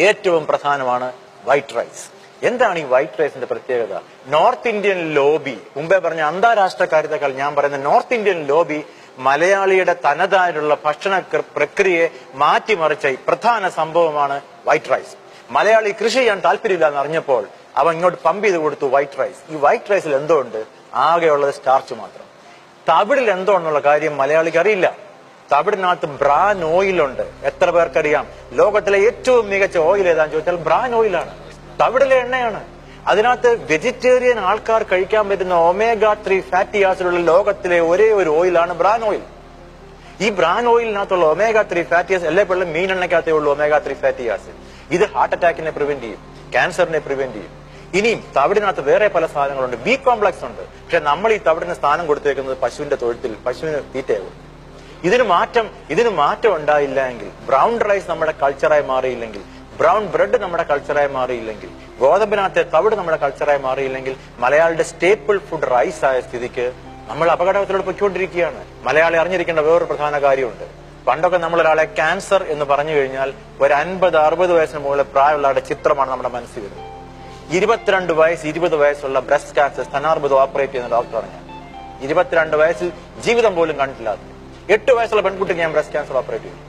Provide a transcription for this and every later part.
ഏറ്റവും പ്രധാനമാണ് white rice. എന്താണ് ഈ വൈറ്റ് റൈസിന്റെ പ്രത്യേകത? നോർത്ത് ഇന്ത്യൻ ലോബി, മുമ്പേ പറഞ്ഞ അന്താരാഷ്ട്ര കാര്യത്തെക്കാൾ ഞാൻ പറയുന്ന നോർത്ത് ഇന്ത്യൻ ലോബി മലയാളിയുടെ തനതായിട്ടുള്ള ഭക്ഷണ പ്രക്രിയയെ മാറ്റിമറിച്ച പ്രധാന സംഭവമാണ് വൈറ്റ് റൈസ്. മലയാളി കൃഷി ചെയ്യാൻ താല്പര്യമില്ല എന്ന് അറിഞ്ഞപ്പോൾ അവൻ ഇങ്ങോട്ട് പമ്പ് ചെയ്ത് കൊടുത്തു വൈറ്റ് റൈസ്. ഈ വൈറ്റ് റൈസിൽ എന്തോ ഉണ്ട്? ആകെയുള്ളത് സ്റ്റാർച്ച് മാത്രം. തവിടിൽ എന്തോ എന്നുള്ള കാര്യം മലയാളിക്ക് അറിയില്ല. തവിടിനകത്ത് ബ്രാൻ ഓയിലുണ്ട്. എത്ര പേർക്കറിയാം? ലോകത്തിലെ ഏറ്റവും മികച്ച ഓയിൽ ഏതാന്ന് ചോദിച്ചാൽ ബ്രാൻ ഓയിലാണ്, തവിടിലെ എണ്ണയാണ്. അതിനകത്ത് വെജിറ്റേറിയൻ ആൾക്കാർ കഴിക്കാൻ പറ്റുന്ന omega-3 ഫാറ്റി ആസിഡുള്ള ലോകത്തിലെ ഒരേ ഒരു ഓയിലാണ് ബ്രാൻ ഓയിൽ. ഈ ബ്രാൻ ഓയിലിനകത്തുള്ള omega-3 ഫാറ്റി ആസിഡ് എല്ലാ മീനെണ്ണയ്ക്കകത്തേ ഉള്ളൂ omega-3 ഫാറ്റി ആസിഡ്. ഇത് ഹാർട്ട് അറ്റാക്കിനെ പ്രിവെന്റ് ചെയ്യും, ക്യാൻസറിനെ പ്രിവെന്റ് ചെയ്യും. ഇനിയും തവിടിനകത്ത് വേറെ പല സാധനങ്ങളുണ്ട്, ബി കോംപ്ലക്സ് ഉണ്ട്. പക്ഷെ നമ്മൾ ഈ തവിടിന് സ്ഥാനം കൊടുത്തേക്കുന്നത് പശുവിന്റെ തൊഴുത്തിൽ, പശുവിന് തീറ്റയാകും. ഇതിന് മാറ്റം ഉണ്ടായില്ല എങ്കിൽ, ബ്രൗൺ റൈസ് നമ്മുടെ കൾച്ചറായി മാറിയില്ലെങ്കിൽ, ബ്രൗൺ ബ്രെഡ് നമ്മുടെ കൾച്ചറായി മാറിയില്ലെങ്കിൽ, ഗോതമ്പിനകത്തെ തവിട് നമ്മുടെ കൾച്ചറായി മാറിയില്ലെങ്കിൽ, മലയാളിയുടെ സ്റ്റേപ്പിൾ ഫുഡ് റൈസ് ആയ സ്ഥിതിക്ക് നമ്മൾ അപകടത്തിലൂടെ പൊയ്ക്കൊണ്ടിരിക്കുകയാണ്. മലയാളി അറിഞ്ഞിരിക്കേണ്ട വേറൊരു പ്രധാന കാര്യമുണ്ട്. പണ്ടൊക്കെ നമ്മൾ ഒരാളെ ക്യാൻസർ എന്ന് പറഞ്ഞു കഴിഞ്ഞാൽ ഒരു 50-60 വയസ്സിന് മുകളിൽ പ്രായമുള്ള ആളുടെ ചിത്രമാണ് നമ്മുടെ മനസ്സിൽ വരുന്നത്. 22 വയസ്സ് 20 വയസ്സുള്ള ബ്രസ്റ്റ് ക്യാൻസർ സ്ഥാനാർബുദം ഓപ്പറേറ്റ് ചെയ്യുന്ന ഡോക്ടറാണ് ഞാൻ. 22 വയസ്സിൽ ജീവിതം പോലും കണ്ടിട്ടില്ലാത്ത 8 വയസ്സുള്ള പെൺകുട്ടിക്ക് ഞാൻ ബ്രസ്റ്റ് ക്യാൻസർ ഓപ്പറേറ്റ് ചെയ്തു.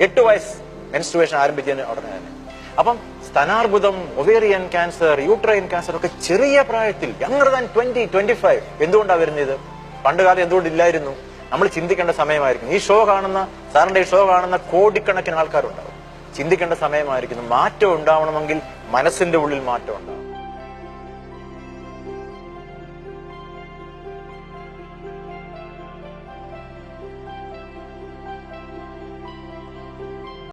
8 വയസ്സ് മെൻസ്ട്രുവേഷൻ ആരംഭിച്ചതിന് ഉടനെ തന്നെ. അപ്പം സ്ഥാനാർബുദം, ഒവേറിയൻ ക്യാൻസർ, യൂട്രൈൻ ക്യാൻസർ ഒക്കെ ചെറിയ പ്രായത്തിൽ, younger than 20-25 എന്തുകൊണ്ടാണ് വരുന്നത്? പണ്ടുകാലം എന്തുകൊണ്ടില്ലായിരുന്നു? നമ്മൾ ചിന്തിക്കേണ്ട സമയമായിരിക്കും. ഈ ഷോ കാണുന്ന, സാറിന്റെ ഈ ഷോ കാണുന്ന കോടിക്കണക്കിന് ആൾക്കാരുണ്ടാവും. ചിന്തിക്കേണ്ട സമയമായിരിക്കുന്നു. മാറ്റം ഉണ്ടാവണമെങ്കിൽ മനസ്സിന്റെ ഉള്ളിൽ മാറ്റം ഉണ്ടാവും.